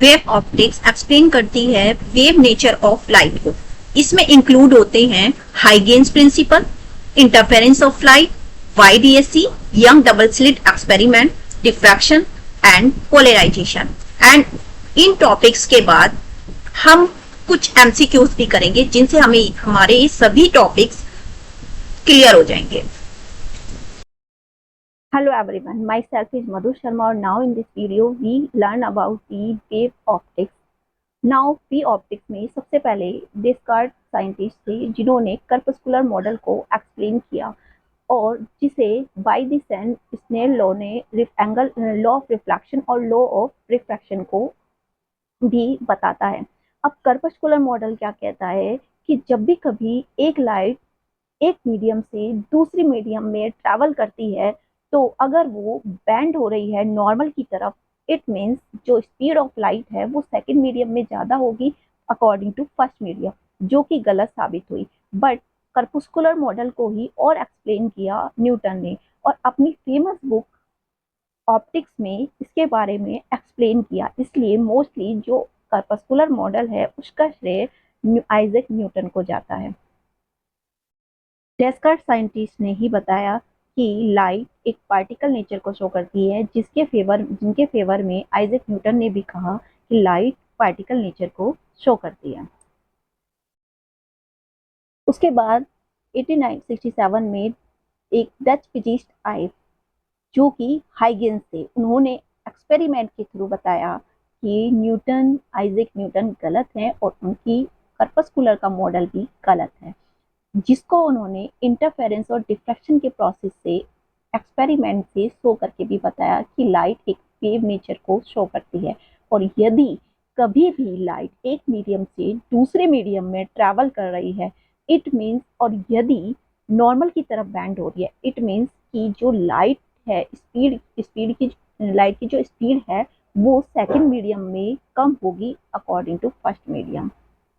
Wave optics explain करती है wave nature of light को। इसमें इंक्लूड होते हैं Huygens principle, interference of light, YDSC, Young double slit experiment, diffraction and polarisation. And इन topics के बाद हम कुछ MCQs भी करेंगे जिनसे हमें हमारे सभी टॉपिक्स क्लियर हो जाएंगे। Hello everyone, myself is Madhu Sharma और now in this video we learn about the wave optics. Now wave optics में सबसे पहले डेस्कार्ट साइंटिस्ट थे जिन्होंने कर्पस्कुलर मॉडल को एक्सप्लेन किया और जिसे बाय द स्नेल लॉ ने लॉ ऑफ रिफ्लेक्शन और लॉ ऑफ रिफ्रैक्शन को भी बताता है। अब कर्पस्कुलर मॉडल क्या कहता है कि जब भी कभी एक लाइट एक मीडियम से दूसरी मीडियम में ट्रैवल करती है तो अगर वो बेंड हो रही है नॉर्मल की तरफ, इट मीन्स जो स्पीड ऑफ लाइट है वो सेकंड मीडियम में ज़्यादा होगी अकॉर्डिंग टू फर्स्ट मीडियम, जो कि गलत साबित हुई। बट कर्पस्कुलर मॉडल को ही और एक्सप्लेन किया न्यूटन ने और अपनी फेमस बुक ऑप्टिक्स में इसके बारे में एक्सप्लेन किया। इसलिए मोस्टली जो कर्पस्कुलर मॉडल है उसका श्रेय आइजैक न्यूटन को जाता है। डेस्कार्ट साइंटिस्ट ने ही बताया कि लाइट एक पार्टिकल नेचर को शो करती है, जिनके फेवर में आइजैक न्यूटन ने भी कहा कि लाइट पार्टिकल नेचर को शो करती है। उसके बाद 1867 में एक डच फिजिस्ट आए जो कि हाइगेन्स थे। उन्होंने एक्सपेरिमेंट के थ्रू बताया कि आइजैक न्यूटन गलत हैं और उनकी कर्पस्कुलर का मॉडल भी गलत है, जिसको उन्होंने इंटरफेरेंस और डिफ्रैक्शन के प्रोसेस से एक्सपेरिमेंट से शो करके भी बताया कि लाइट एक वेव नेचर को शो करती है और यदि कभी भी लाइट एक मीडियम से दूसरे मीडियम में ट्रैवल कर रही है इट मीन्स, और यदि नॉर्मल की तरफ बैंड हो रही है इट मीन्स कि जो लाइट है लाइट की जो स्पीड है वो सेकंड मीडियम में कम होगी अकॉर्डिंग टू फर्स्ट मीडियम।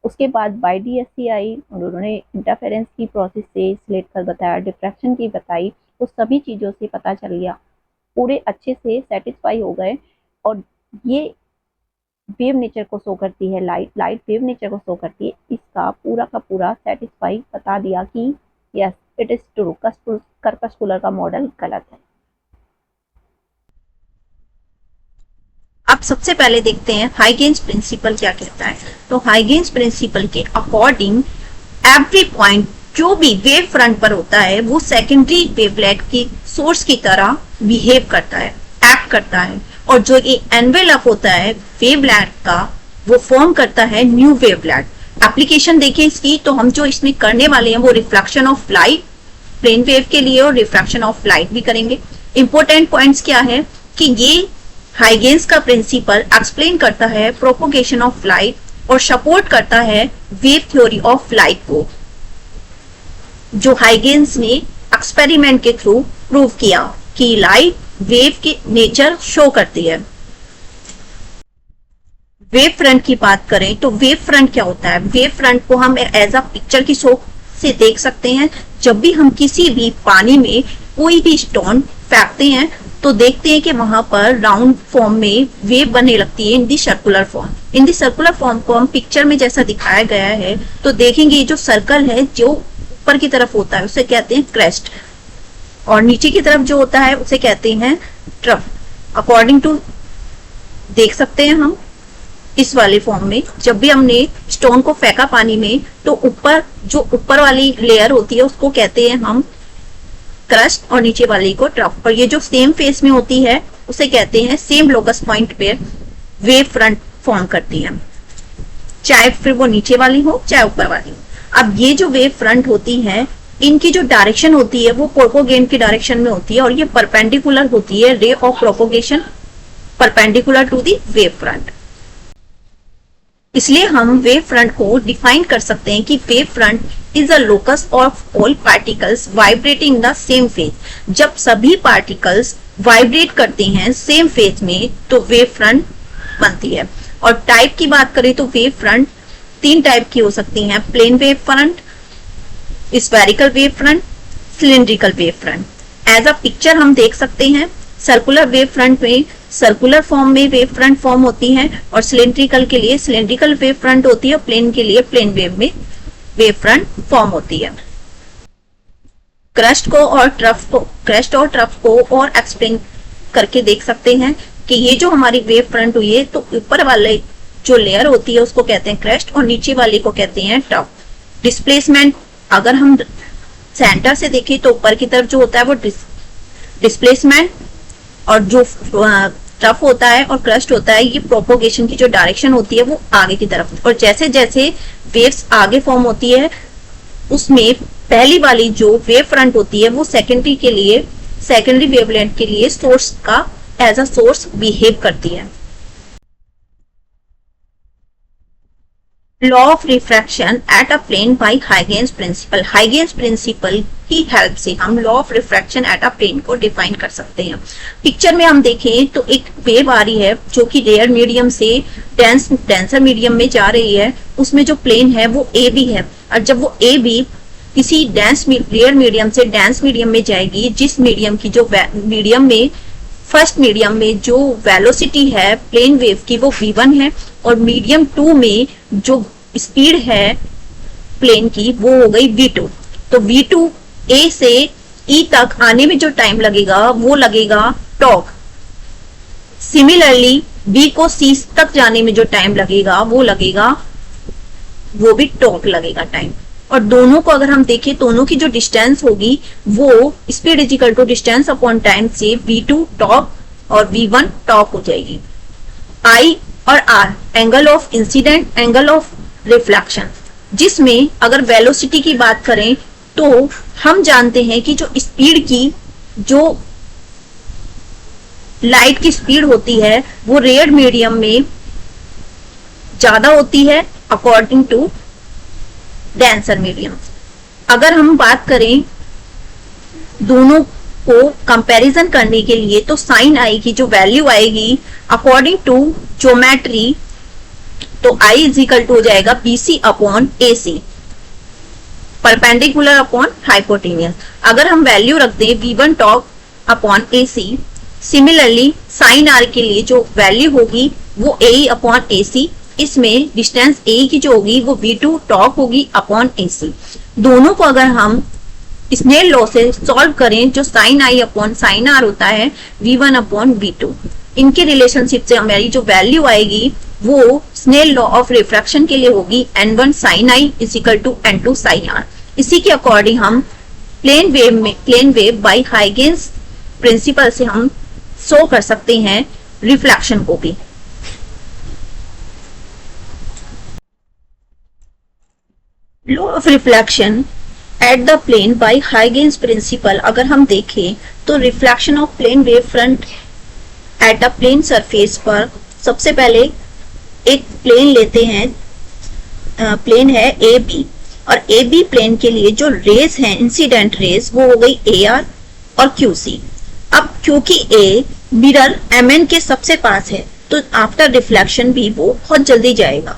उसके बाद YDSC आई, उन्होंने इंटरफेरेंस की प्रोसेस से सिलेक्ट कर बताया, डिफ्रैक्शन की बताई, तो सभी चीज़ों से पता चल गया, पूरे अच्छे से सेटिस्फाई हो गए और ये वेव नेचर को शो करती है, लाइट वेव नेचर को शो करती है, इसका पूरा का पूरा सेटिस्फाई बता दिया कि यस इट इज ट्रू, कर्पस्कुलर का मॉडल गलत है। अब सबसे पहले देखते हैं हाइगेन्स प्रिंसिपल क्या कहता है। तो हाइगेन्स प्रिंसिपल के अकॉर्डिंग एवरी पॉइंट जो भी वेव फ्रंट पर होता है वो सेकेंडरी वेवलेट की सोर्स की तरह बिहेव करता है, एक्ट करता है, और जो ये एनवेलप होता है वेवलेट का वो फॉर्म करता है न्यू वेवलेट। एप्लीकेशन देखिए इसकी, तो हम जो इसमें करने वाले हैं वो reflection of light plane wave के लिए और रिफ्रैक्शन ऑफ लाइट भी करेंगे। इंपॉर्टेंट पॉइंट्स क्या है कि ये हाइगेन्स का प्रिंसिपल एक्सप्लेन करता है प्रोपोगेशन ऑफ लाइट और सपोर्ट करता है वेव थ्योरी ऑफ लाइट को, जो हाइगेन्स ने एक्सपेरिमेंट के थ्रू प्रूव किया कि लाइट वेव की नेचर शो करती है। वेव फ्रंट की बात करें तो वेव फ्रंट क्या होता है? वेव फ्रंट को हम एज अ पिक्चर की शो से देख सकते हैं। जब भी हम किसी भी पानी में कोई भी स्टोन फेंकते हैं तो देखते हैं कि वहां पर राउंड फॉर्म में वेव बनने लगती है इन दी सर्कुलर फॉर्म। इन दी सर्कुलर फॉर्म को हम पिक्चर में जैसा दिखाया गया है तो देखेंगे ये जो सर्कल है जो ऊपर की तरफ होता है उसे कहते हैं क्रेस्ट और नीचे की तरफ जो होता है उसे कहते हैं ट्रफ। अकॉर्डिंग टू देख सकते हैं हम इस वाले फॉर्म में जब भी हमने स्टोन को फेंका पानी में तो ऊपर वाली लेयर होती है उसको कहते हैं हम क्रस्ट और नीचे वाली को ट्रफ। और ये जो सेम फेस में होती है उसे कहते हैं सेम लोकस पॉइंट पे वेव फ्रंट फॉर्म करती है, चाहे फिर वो नीचे वाली हो चाहे ऊपर वाली हो। अब ये जो वेव फ्रंट होती है इनकी जो डायरेक्शन होती है वो प्रोपोगेशन की डायरेक्शन में होती है और ये परपेंडिकुलर होती है, ray of propagation perpendicular to the wave front. इसलिए हम वेव फ्रंट को डिफाइन कर सकते हैं कि wave front is a locus of all particles vibrating the same phase. जब सभी पार्टिकल्स वाइब्रेट करते हैं सेम फेज में तो वेव फ्रंट बनती है। और टाइप की बात करें तो वेव फ्रंट 3 टाइप की हो सकती हैं, plane wave front, spherical wave front, cylindrical wave front. As a picture हम देख सकते हैं सर्कुलर वेव फ्रंट में सर्कुलर फॉर्म में वेव फ्रंट फॉर्म होती है और सिलेंड्रिकल के लिए सिलेंड्रिकल वेव फ्रंट होती है, प्लेन के लिए प्लेन वेव में वेव फ्रंट फॉर्म होती है। क्रस्ट और ट्रफ को और एक्सप्लेन करके देख सकते हैं कि ये जो हमारी वेव फ्रंट हुई है, तो ऊपर वाले जो लेयर होती है उसको कहते हैं क्रस्ट और नीचे वाले को कहते हैं ट्रफ। डिस्प्लेसमेंट अगर हम सेंटर से देखें तो ऊपर की तरफ जो होता है वो डिस्प्लेसमेंट, और जो ट्रफ होता है और क्रस्ट होता है ये प्रोपोगेशन की जो डायरेक्शन होती है वो आगे की तरफ। और जैसे जैसे वेव्स आगे फॉर्म होती है उसमें पहली वाली जो वेव फ्रंट होती है वो सेकेंडरी वेवलेंथ के लिए सोर्स का एज अ सोर्स बिहेव करती है। Law of refraction at a plane by Huygens principle. Huygens principle की हेल्प से हम law of refraction at a plane को डिफाइन कर सकते हैं। पिक्चर में हम देखें तो एक वेव आ रही है जो कि रेयर मीडियम से डेंसर मीडियम में जा रही है, उसमें जो प्लेन है वो ए बी है, और जब वो ए बी किसी रेयर मीडियम से डेंस मीडियम में जाएगी, जिस मीडियम की जो फर्स्ट मीडियम में जो वेलोसिटी है प्लेन वेव की वो v1 है, और मीडियम 2 में जो स्पीड है प्लेन की वो हो गई v2। तो v2 a से e तक आने में जो टाइम लगेगा वो लगेगा टॉक। सिमिलरली b को c तक जाने में जो टाइम लगेगा वो भी टॉक लगेगा टाइम। और दोनों को अगर हम देखें, दोनों की जो डिस्टेंस होगी वो speed is equal to distance upon time से v2 टॉक और v1 टॉक हो जाएगी। I और R angle of incident, angle of reflection, जिसमें अगर वेलोसिटी की बात करें तो हम जानते हैं कि जो स्पीड की जो लाइट की स्पीड होती है वो रेयर मीडियम में ज्यादा होती है अकॉर्डिंग टू डेंसर मीडियम। अगर हम बात करें दोनों को कंपैरिजन करने के लिए तो साइन आई की जो वैल्यू आएगी अकॉर्डिंग टू ज्योमेट्री, तो आई इज इक्वल टू हो जाएगा BC upon AC, perpendicular upon hypotenuse. अगर हम वैल्यू रख दें V1 टॉक upon AC, similarly sine R के लिए जो वैल्यू होगी वो AE अपॉन AC, इसमें डिस्टेंस ए की जो होगी वो v2 टॉक होगी अपॉन AC। दोनों को अगर हम स्नेल लॉ से सॉल्व करें, जो sine I upon sine R होता है v1 अपॉन v2, इनके रिलेशनशिप से हमारी जो वैल्यू आएगी वो स्नेल लॉ ऑफ रिफ्रैक्शन के लिए होगी n1 sine i is equal to n2 sine r. इसी के अकॉर्डिंग हम plane wave by Huygens principle से हम शो कर सकते हैं रिफ्लेक्शन को भी। Law of reflection at the plane by Huygens principle अगर हम देखें तो reflection of plane wave front at a plane surface पर, सबसे पहले एक प्लेन लेते हैं, प्लेन है ए बी, और ए बी प्लेन के लिए जो रेज हैं इंसिडेंट रेज वो हो गई AR और QC। अब क्योंकि A मिरर MN के सबसे पास है तो आफ्टर रिफ्लेक्शन भी वो बहुत जल्दी जाएगा,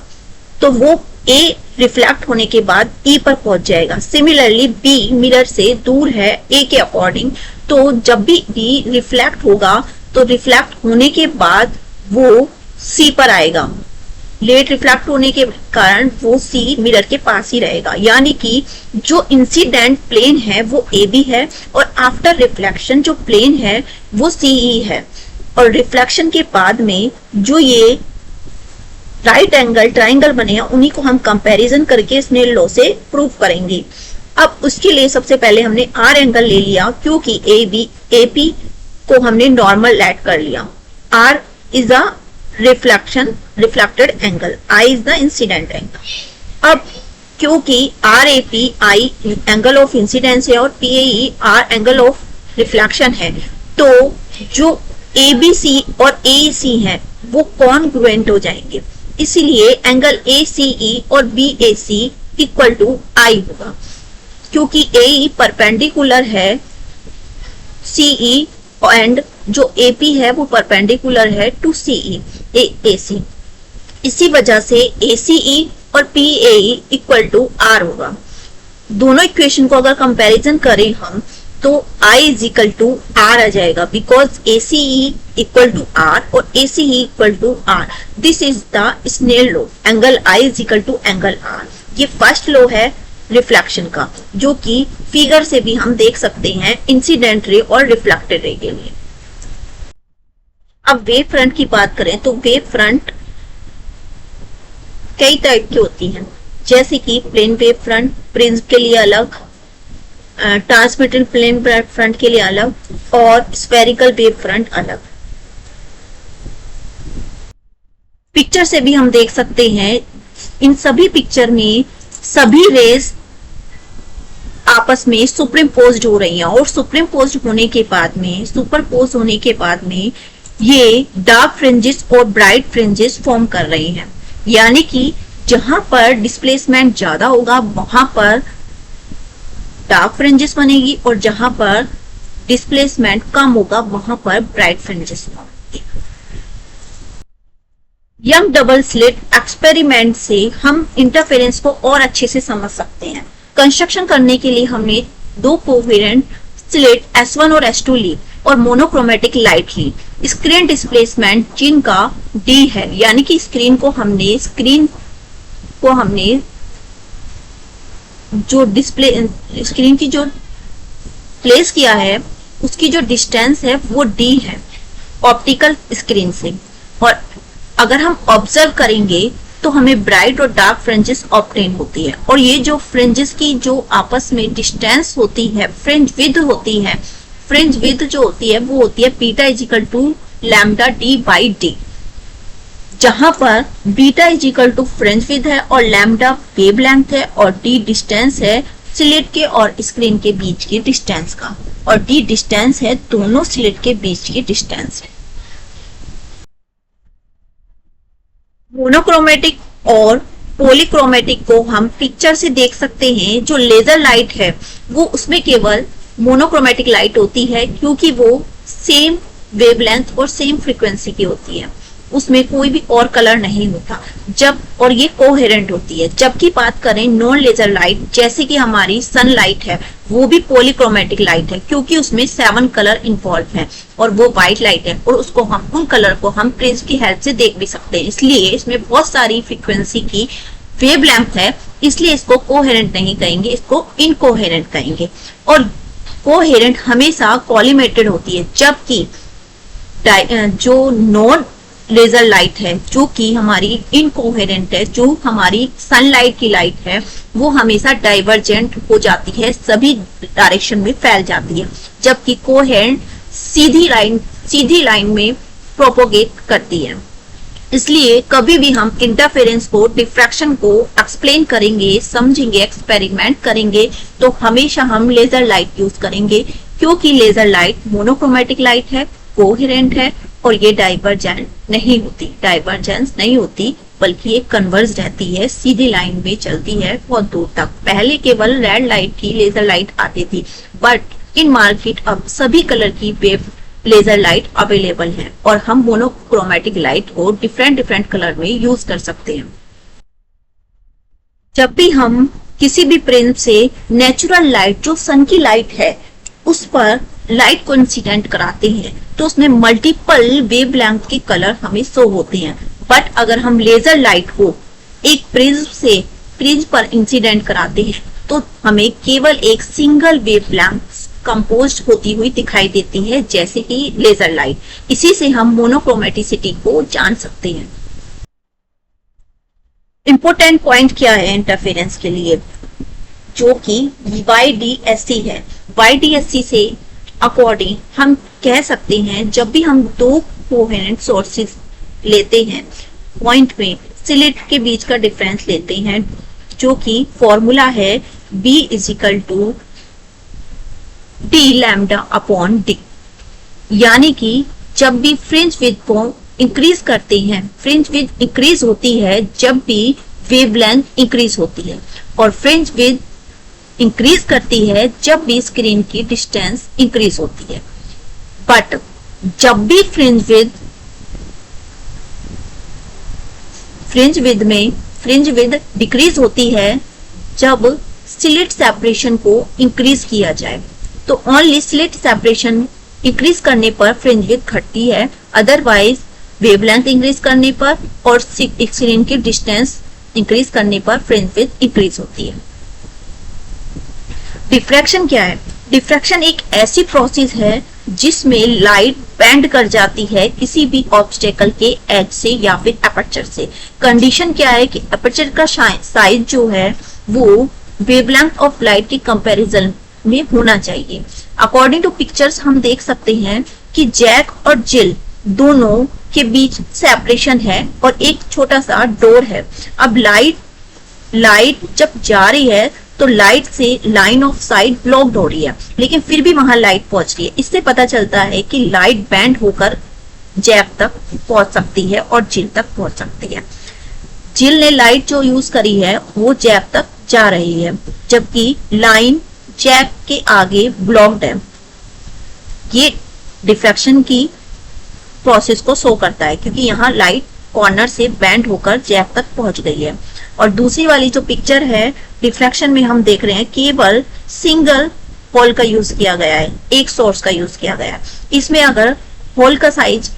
तो वो A रिफ्लेक्ट होने के बाद E पर पहुंच जाएगा। सिमिलरली B मिरर से दूर है A के अकॉर्डिंग, तो जब भी B रिफ्लेक्ट होगा तो रिफ्लेक्ट होने के बाद वो C पर आएगा। लेट रिफ्लेक्ट होने के कारण वो C मिरर के पास ही रहेगा, यानी कि जो इंसिडेंट प्लेन है वो AB है और आफ्टर रिफ्लेक्शन जो प्लेन है वो CE है। और रिफ्लेक्शन के बाद में जो ये राइट एंगल ट्राइंगल बने हैं उन्हीं को हम कंपैरिजन करके स्नेल लॉ से प्रूव करेंगे। अब उसके लिए सबसे पहले हमने R एंगल ले लिया क्योंकि AP को हमने नॉर्मल ऐड कर लिया। R is a reflected angle, I is the incident angle. अब क्योंकि RAP I angle of incidence है और PAE R angle of reflection है, तो जो ABC और AEC है वो कॉन्ग्रुएंट हो जाएंगे, इसीलिए एंगल ACE और BAC इक्वल टू I होगा। क्योंकि AE परपेंडिकुलर है CE एंड जो AP है वो परपेंडिकुलर है टू CE AC, इसी वजह से ACE और PAE इक्वल टू R होगा। दोनों इक्वेशन को अगर कंपैरिजन करें हम तो I is equal to R आ जाएगा, because ACE equal to R और ACE equal to R। This is the Snell law, angle I is equal to angle R। ये फर्स्ट लॉ है रिफ्लेक्शन का, जो कि फिगर से भी हम देख सकते हैं इंसिडेंट रे और रिफ्लेक्टेड रे के लिए। अब वेव फ्रंट की बात करें तो वेव फ्रंट कई टाइप की होती हैं, जैसे कि प्लेन वेव फ्रंट, प्रिज्म के लिए अलग, ट्रांसमिटेड प्लेन फ्रंट के लिए अलग और स्फेरिकल वेव फ्रंट अलग। पिक्चर से भी हम देख सकते हैं, इन सभी पिक्चर में सभी रेज आपस में सुपरइम्पोज्ड हो रही हैं और सुपरइम्पोज्ड होने के बाद में, सुपरपोज होने के बाद में ये डार्क फ्रिंजेस और ब्राइट फ्रिंजेस फॉर्म कर रही हैं। यानी कि जहां पर डिस्प्लेसमेंट ज्यादा होगा वहां पर डार्क फ्रिंजेस बनेगी और जहां पर डिस्प्लेसमेंट कम होगा वहां पर ब्राइट फ्रिंजेस बनेगी। यंग डबल स्लिट एक्सपेरिमेंट से हम इंटरफेरेंस को और अच्छे से समझ सकते हैं। कंस्ट्रक्शन करने के लिए हमने दो कोहेरेंट स्लिट S1 और S2 ली और मोनोक्रोमेटिक लाइट ली। स्क्रीन डिस्प्लेसमेंट जिनका D है, यानी कि स्क्रीन को हमने जो डिस्प्ले स्क्रीन की जो प्लेस किया है उसकी जो डिस्टेंस है वो D है ऑप्टिकल स्क्रीन से। और अगर हम ऑब्जर्व करेंगे तो हमें ब्राइट और डार्क फ्रिंजेस ऑब्टेन होती है। और ये जो फ्रिंजेस की जो आपस में डिस्टेंस होती है, फ्रिंज विड्थ होती है, फ्रिंज विड्थ जो होती है वो होती है beta is equal to lambda D by D, जहां पर beta is equal to fringe width है और लैम्डा वेवलेंथ है और D डिस्टेंस है स्लिट के और स्क्रीन के बीच की डिस्टेंस का, और D डिस्टेंस है दोनों स्लिट के बीच की डिस्टेंस है। मोनोक्रोमेटिक और पॉलीक्रोमेटिक को हम पिक्चर से देख सकते हैं। जो लेजर लाइट है वो उसमें केवल मोनोक्रोमेटिक लाइट होती है क्योंकि वो सेम वेवलेंथ और सेम फ्रीक्वेंसी की होती है, उसमें कोई भी और कलर नहीं होता और ये कोहेरेंट होती है। जबकि बात करें नॉन लेजर लाइट, जैसे कि हमारी सनलाइट है, वो भी पॉलीक्रोमेटिक लाइट है क्योंकि उसमें 7 कलर इन्वॉल्व है और वो व्हाइट लाइट है और उसको हम उन कलर को हम प्रिज्म की हेल्प से देख भी सकते हैं। इसलिए इसमें बहुत सारी फ्रीक्वेंसी की वेवलेंथ है, इसलिए इसको कोहेरेंट नहीं कहेंगे, इसको इनकोहेरेंट कहेंगे। और कोहेरेंट हमेशा कॉलिमेटेड होती है, जबकि जो नॉन लेजर लाइट है जो कि हमारी इनकोहेरेंट है, जो हमारी सनलाइट की लाइट है, वो हमेशा डाइवर्जेंट हो जाती है, सभी डायरेक्शन में फैल जाती है, जबकि कोहेरेंट सीधी लाइन में प्रोपोगेट करती है। इसलिए कभी भी हम इंटरफेरेंस को, डिफ्रैक्शन को एक्सप्लेन करेंगे, समझेंगे, एक्सपेरिमेंट करेंगे तो हमेशा हम लेजर लाइट यूज करेंगे, क्योंकि लेजर लाइट मोनोक्रोमेटिक लाइट है, कोहेरेंट है और ये डाइवर्जेंस नहीं होती, बल्कि ये कन्वर्ज रहती है, सीधी लाइन में चलती है बहुत दूर तक। पहले केवल रेड लाइट की लेजर लाइट आती थी, बट इन मार्केट अब सभी कलर की वेव लेजर लाइट अवेलेबल है और हम मोनोक्रोमेटिक लाइट को डिफरेंट कलर में यूज कर सकते हैं। जब भी हम किसी भी प्रिज्म से नेचुरल लाइट, जो सन की लाइट है, उस पर लाइट को इंसिडेंट कराते हैं तो उसमें मल्टीपल वेवलेंथ के कलर हमें शो होते हैं। बट अगर हम लेजर लाइट को एक प्रिज्म पर इंसिडेंट कराते हैं तो हमें केवल एक सिंगल वेवलेंथ कंपोज्ड होती हुई दिखाई देती है, जैसे कि लेजर लाइट। इसी से हम मोनोक्रोमेटिसिटी को जान सकते हैं। इंपॉर्टेंट पॉइंट क्या है इंटरफेरेंस के लिए, जो कि YDSC है। YDSC से अकॉर्डिंग हम कह सकते हैं, जब भी हम दो कोहेरेंट सोर्सेस लेते हैं, पॉइंट में स्लिट के बीच का डिफरेंस लेते हैं, जो कि फॉर्मूला है B is equal to D lambda upon D। यानी कि जब भी फ्रिंज विड्थ को इंक्रीज करते हैं, फ्रिंज विड्थ इंक्रीज होती है जब भी वेवलेंथ इंक्रीज होती है, और फ्रिंज विड्थ इंक्रीज करती है जब भी स्क्रीन की डिस्टेंस इंक्रीज होती है। बट जब भी फ्रिंज विड्थ डिक्रीज होती है जब स्लिट सेपरेशन को इंक्रीज किया जाए। तो ओनली स्लिट सेपरेशन इंक्रीज करने पर फ्रिंज विड्थ घटती है, अदरवाइज वेवलेंथ इंक्रीज करने पर और स्क्रीन की डिस्टेंस इंक्रीज करने पर फ्रिंज विड्थ इंक्रीज होती है। डिफ्रैक्शन क्या है? डिफ्रैक्शन एक ऐसी प्रोसेस है जिसमें लाइट बेंड कर जाती है किसी भी ऑब्स्टेकल के एज से या फिर अपर्चर से। कंडीशन क्या है कि अपर्चर का साइज जो है वो वेवलेंथ ऑफ लाइट के कंपैरिजन में होना चाहिए। अकॉर्डिंग टू पिक्चर्स हम देख सकते हैं कि जैक और जिल दोनों के बीच सेपरेशन है और एक छोटा सा डोर है। अब लाइट जब जा रही है तो लाइट से लाइन ऑफ साइट ब्लॉक्ड हो रही है, लेकिन फिर भी वहां लाइट पहुंच रही है। इससे पता चलता है कि लाइट बैंड होकर जैक तक पहुंच सकती है और जिल तक पहुंच सकती है। जिल ने लाइट जो यूज करी है वो जैक तक जा रही है, जबकि लाइन जैक के आगे ब्लॉक्ड है। ये डिफ्रैक्शन की प्रोसेस को शो करता है, क्योंकि यहाँ लाइट कॉर्नर से बैंड होकर जैक तक पहुंच गई है। और दूसरी वाली जो पिक्चर है डिफ्रैक्शन में हम देख रहे हैं केवल सिंगल होल का यूज किया गया है, एक सोर्स का यूज किया गया है। इसमें अगर होल का साइज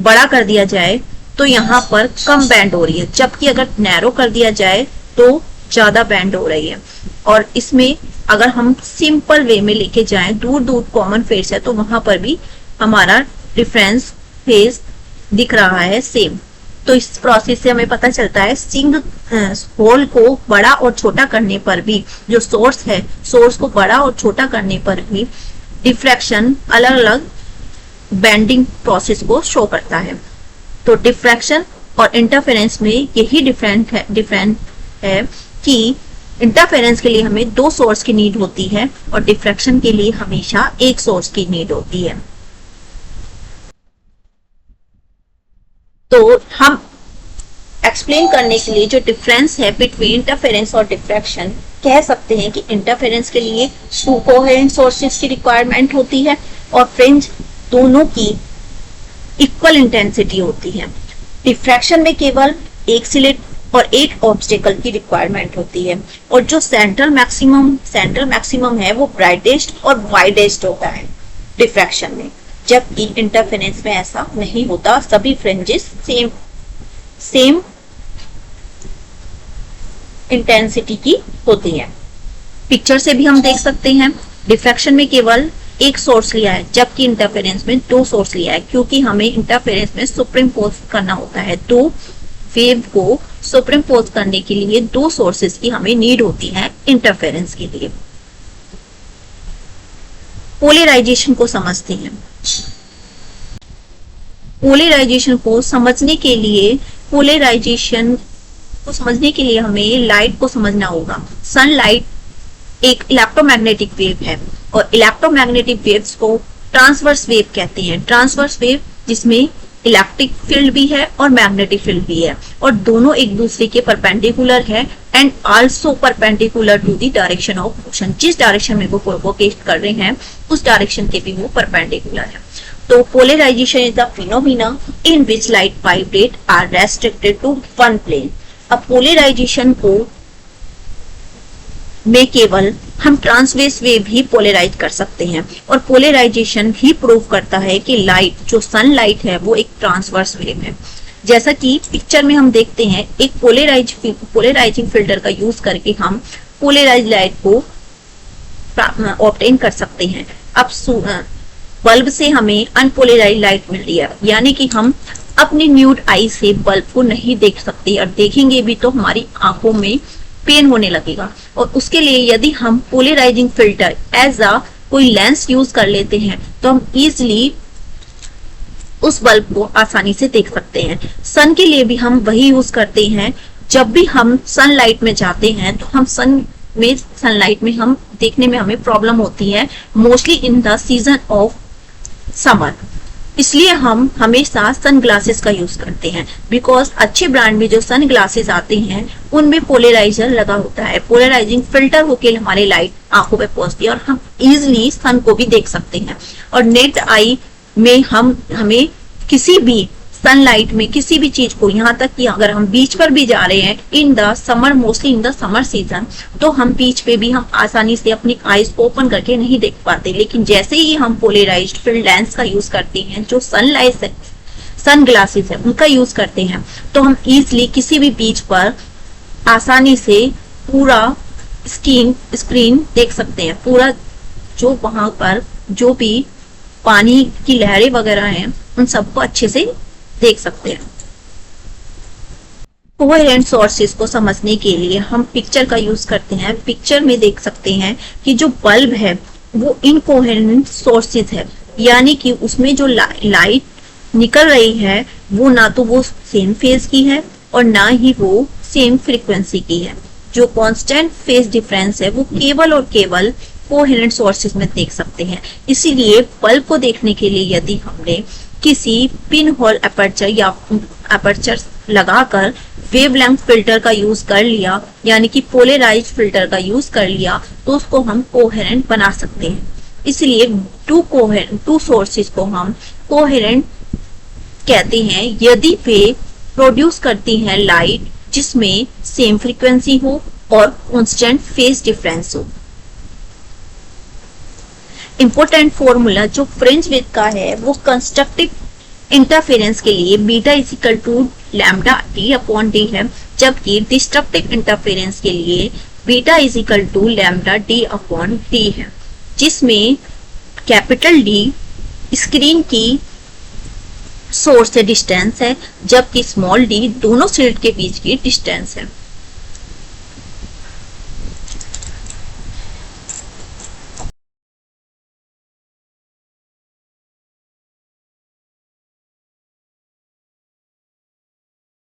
बड़ा कर दिया जाए तो यहाँ पर कम बैंड हो रही है, जबकि अगर नैरो कर दिया जाए तो ज्यादा बैंड हो रही है। और इसमें अगर हम सिंपल वे में लेके जाएं, दूर दूर कॉमन फेस है, तो वहां पर भी हमारा डिफरेंस फेस दिख रहा है सेम। तो इस प्रोसेस से हमें पता चलता है होल को बड़ा और छोटा करने पर भी, जो सोर्स है सोर्स को बड़ा और छोटा करने पर भी डिफ्रैक्शन अलग अलग बेंडिंग प्रोसेस को शो करता है। तो डिफ्रैक्शन और इंटरफेरेंस में यही डिफरेंट है कि इंटरफेरेंस के लिए हमें दो सोर्स की नीड होती है और डिफ्रैक्शन के लिए हमेशा एक सोर्स की नीड होती है। तो हम एक्सप्लेन करने के लिए जो डिफरेंस है बिटवीन इंटरफेरेंस और डिफ्रैक्शन, कह सकते हैं कि इंटरफेरेंस के लिए टू कोहेरेंट सोर्सेस की रिक्वायरमेंट होती है और फ्रिंज दोनों की इक्वल इंटेंसिटी होती है। डिफ्रैक्शन में केवल एक स्लिट और एक ऑब्स्टेकल की रिक्वायरमेंट होती है, और जो सेंट्रल मैक्सिमम है वो ब्राइटेस्ट और वाइडेस्ट होता है डिफ्रैक्शन में, जबकि इंटरफेरेंस में ऐसा नहीं होता। सभी फ्रिंजेस सेम इंटेंसिटी की होती है। पिक्चर से भी हम देख सकते हैं डिफ्रैक्शन में केवल एक सोर्स लिया है, जबकि इंटरफेरेंस में दो सोर्स लिया है, क्योंकि हमें इंटरफेरेंस में सुपरइम्पोज करना होता है। दो वेव को सुपरइम्पोज करने के लिए दो सोर्सेस की हमें नीड होती है इंटरफेरेंस के लिए। पोलराइजेशन को समझते हैं। पोलराइजेशन को समझने के लिए हमें लाइट को समझना होगा। सनलाइट एक इलेक्ट्रोमैग्नेटिक वेव है और इलेक्ट्रोमैग्नेटिक वेव्स को ट्रांसवर्स वेव कहते हैं। ट्रांसवर्स वेव जिसमें इलेक्ट्रिक फील्ड भी है और मैग्नेटिक फील्ड भी है, और दोनों एक दूसरे के परपेंडिकुलर है and also perpendicular to the direction of motion. जिस डायरेक्शन में वो प्रोपोगेट कर रहे हैं उस डायरेक्शन के भी वो परपेंडिकुलर है। तो polarization is the phenomena in which light vibrate are restricted to one plane. अब पोलराइजेशन को में केवल हम ट्रांसवर्स वेव ही पोलराइज कर सकते हैं, और पोलराइजेशन ही प्रूव करता है कि लाइट जो सनलाइट है वो एक ट्रांसवर्स वेव है। जैसा कि पिक्चर में हम देखते हैं, एक पोलराइजिंग फिल्टर का यूज करके हम पोलराइज लाइट को ऑब्टेन कर सकते हैं। अब बल्ब से हमें अनपोलराइज लाइट मिल रही है, यानी कि हम अपनी न्यूड आई से बल्ब को नहीं देख सकते, और देखेंगे भी तो हमारी आंखों में पेन होने लगेगा। और उसके लिए यदि हम पोलराइजिंग फिल्टर एज अ कोई लेंस यूज कर लेते हैं तो हम इजिली उस बल्ब को आसानी से देख सकते हैं। सन के लिए भी हम वही यूज करते हैं। जब भी हम सनलाइट में जाते हैं तो हम सनलाइट में हम देखने में हमें प्रॉब्लम होती है, mostly in the season of summer. इसलिए हम हमेशा सन ग्लासेस का यूज करते हैं, बिकॉज अच्छे ब्रांड में जो सन ग्लासेस आते हैं उनमें पोलराइजर लगा होता है। पोलराइजिंग फिल्टर होकर हमारी लाइट आंखों पे पहुंचती है और हम इजिली सन को भी देख सकते हैं। और नेक्ड आई में हमें किसी भी सनलाइट में किसी भी चीज को, यहाँ तक कि अगर हम बीच पर भी जा रहे हैं in the summer, mostly in the summer season, तो हम बीच पे भी हम आसानी से अपनी आईज को ओपन करके नहीं देख पाते। लेकिन जैसे ही हम पोलराइज्ड फील्ड लेंस का यूज करते हैं, जो सनलाइट सन ग्लासेस है उनका यूज करते हैं, तो हम इजिली किसी भी बीच पर आसानी से पूरा स्क्रीन देख सकते हैं। पूरा जो वहां पर जो भी पानी की लहरें वगैरह हैं उन सबको अच्छे से देख सकते हैं। कोहेरेंट सोर्सेज को समझने के लिए हम पिक्चर का यूज करते हैं। पिक्चर में देख सकते हैं कि जो बल्ब है वो इनकोहेरेंट सोर्सेज है, यानी कि उसमें जो लाइट निकल रही है वो ना तो वो सेम फेज की है और ना ही वो सेम फ्रीक्वेंसी की है। जो कांस्टेंट फेज डिफरेंस है वो केवल और केवल कोहेरेंट सोर्सेज में देख सकते हैं। इसीलिए बल्ब को देखने के लिए यदि हमने किसी पिन होल अपर्चर या अपर्चर लगाकर वेवलेंथ फिल्टर का यूज कर लिया, यानी कि पोलराइज्ड फिल्टर का यूज कर लिया, तो उसको हम कोहेरेंट बना सकते हैं। इसलिए टू सोर्सेज को हम कोहेरेंट कहते हैं यदि वे प्रोड्यूस करती हैं लाइट जिसमें सेम फ्रीक्वेंसी हो और कांस्टेंट फेज डिफरेंस हो। इंपॉर्टेंट फॉर्मूला जो फ्रिंज विड्थ का है वो कंस्ट्रक्टिव इंटरफेरेंस के लिए beta is equal to lambda D upon D है, जबकि डिस्ट्रक्टिव इंटरफेरेंस के लिए beta is equal to lambda D upon D है, जिसमें कैपिटल डी स्क्रीन की सोर्स से डिस्टेंस है, जबकि स्मॉल डी दोनों स्लिट के बीच की डिस्टेंस है।